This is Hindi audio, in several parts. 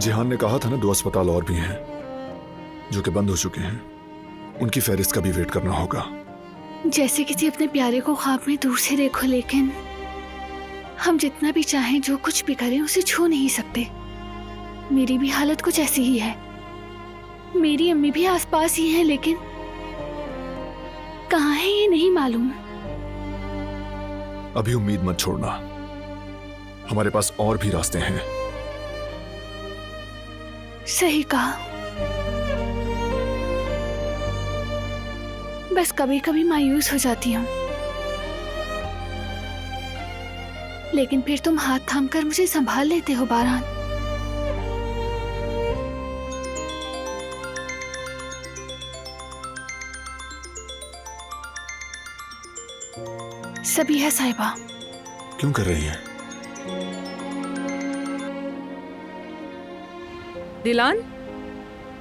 जिहान ने कहा था ना 2 अस्पताल और भी हैं जो कि बंद हो चुके हैं। उनकी फहरिस्त का भी वेट करना होगा। जैसे किसी अपने प्यारे को ख्वाब में दूर से देखो, लेकिन हम जितना भी चाहें, जो कुछ भी करें, उसे छू नहीं सकते। मेरी भी हालत कुछ ऐसी ही है। मेरी अम्मी भी आसपास ही है, लेकिन कहाँ है ये नहीं मालूम। अभी उम्मीद मत छोड़ना, हमारे पास और भी रास्ते हैं। सही कहा। बस कभी कभी मायूस हो जाती हूँ, लेकिन फिर तुम हाथ थामकर मुझे संभाल लेते हो बारान। सबीहा साहिबा। क्यों कर रही हैं? दिलान,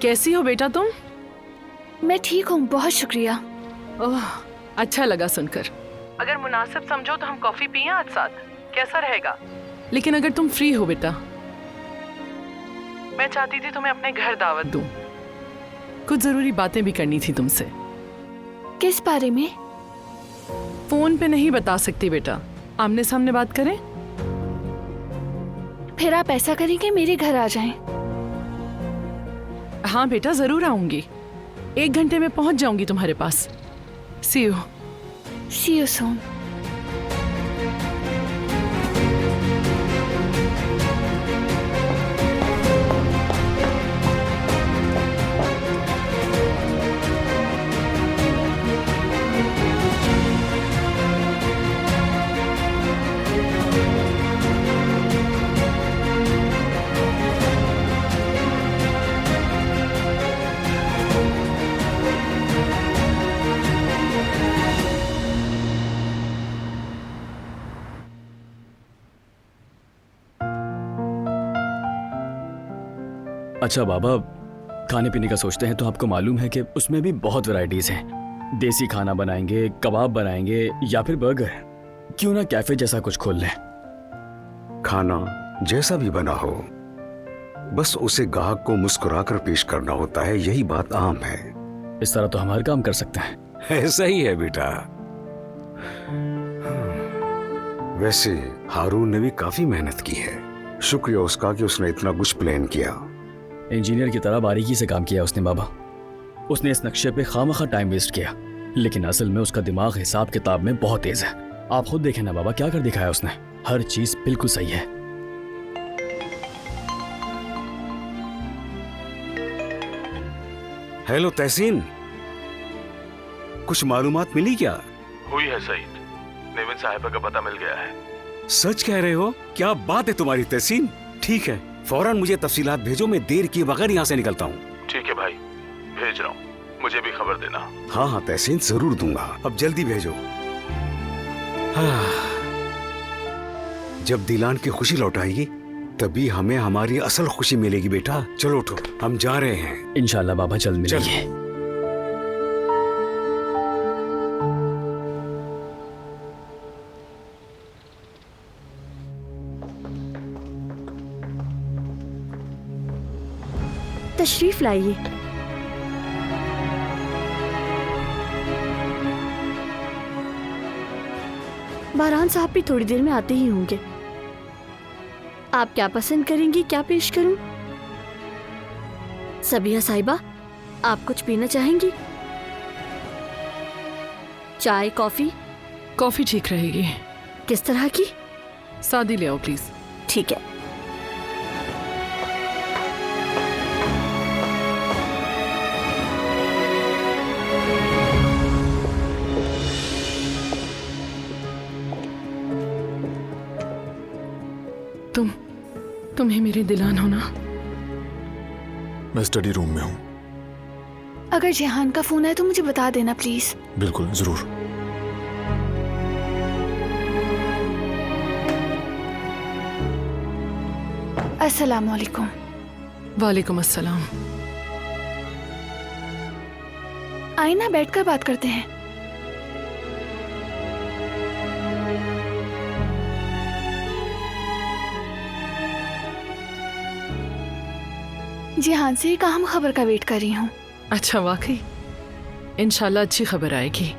कैसी हो बेटा तुम? मैं ठीक हूँ, बहुत शुक्रिया। ओह, अच्छा लगा सुनकर। अगर मुनासिब समझो तो हम कॉफी पिएं आज साथ, कैसा रहेगा? लेकिन अगर तुम फ्री हो बेटा, मैं चाहती थी तुम्हें अपने घर दावत दूं। कुछ जरूरी बातें भी करनी थी तुमसे। किस बारे में? फोन पे नहीं बता सकती बेटा, आमने सामने बात करें। फिर आप ऐसा करें कि मेरे घर आ जाएं। हाँ बेटा, जरूर आऊंगी। 1 घंटे में पहुंच जाऊंगी तुम्हारे पास। सी यू। C you soon. अच्छा बाबा, खाने पीने का सोचते हैं तो आपको मालूम है कि उसमें भी बहुत वैरायटीज हैं। देसी खाना बनाएंगे, कबाब बनाएंगे या फिर बर्गर। क्यों ना कैफे जैसा कुछ खोल लें। खाना जैसा भी बना हो, बस उसे ग्राहक को मुस्कुराकर पेश करना होता है, यही बात आम है। इस तरह तो हमारा काम कर सकते हैं। ऐसा ही है बेटा। वैसे हारून ने भी काफी मेहनत की है। शुक्रिया उसका कि उसने इतना कुछ प्लान किया। इंजीनियर की तरह बारीकी से काम किया उसने बाबा। उसने इस नक्शे पे खामखा टाइम वेस्ट किया, लेकिन असल में उसका दिमाग हिसाब किताब में बहुत तेज है। आप खुद देखें ना बाबा, क्या कर दिखाया उसने। हर चीज बिल्कुल सही है। हेलो तहसीन, कुछ मालूमात मिली क्या? हुई है सईद, नेविन साहिबा का पता मिल गया है। सच कह रहे हो? क्या बात है तुम्हारी तहसीन। ठीक है, फौरन मुझे तफसीलात भेजो, मैं देर किए बगैर यहाँ से निकलता हूँ। ठीक है भाई, भेज रहा हूँ, मुझे भी खबर देना। हाँ हाँ तहसीन, जरूर दूंगा। अब जल्दी भेजो। जब दिलान की खुशी लौटाएगी तभी हमें हमारी असल खुशी मिलेगी बेटा। चलो उठो, हम जा रहे हैं। इंशाल्लाह बाबा, जल्द मिलेंगे। तशरीफ लाइए। बारान साहब भी थोड़ी देर में आते ही होंगे। आप क्या पसंद करेंगी, क्या पेश करूं? सबीहा साहिबा, आप कुछ पीना चाहेंगी? चाय, कॉफी? कॉफी ठीक रहेगी। किस तरह की? सादी ले आओ प्लीज। ठीक है। तुम्हें मेरे दिलान हो ना? मैं स्टडी रूम में हूँ। अगर जिहान का फोन है तो मुझे बता देना प्लीज। बिल्कुल, जरूर। अस्सलाम वालेकुम। वालेकुम अस्सलाम। आइए ना, बैठकर बात करते हैं। जिहान से एक अहम खबर का वेट कर रही हूँ। अच्छा, वाकई? इंशाल्लाह अच्छी खबर आएगी।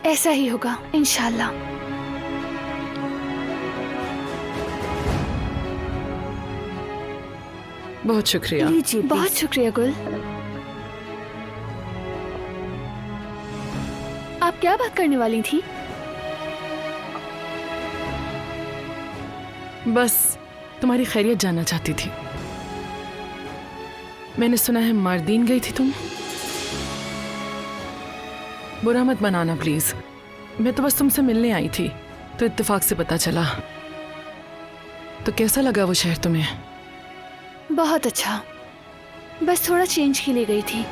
ऐसा ही होगा इंशाल्लाह। बहुत शुक्रिया। लीजिए बहुत शुक्रिया गुल। आप क्या बात करने वाली थी? बस तुम्हारी खैरियत जानना चाहती थी। मैंने सुना है मारदीन गई थी तुम। बुरा मत बनाना प्लीज, मैं तो बस तुमसे मिलने आई थी, तो इत्तेफाक से पता चला। तो कैसा लगा वो शहर तुम्हें? बहुत अच्छा, बस थोड़ा चेंज के लिए गई थी।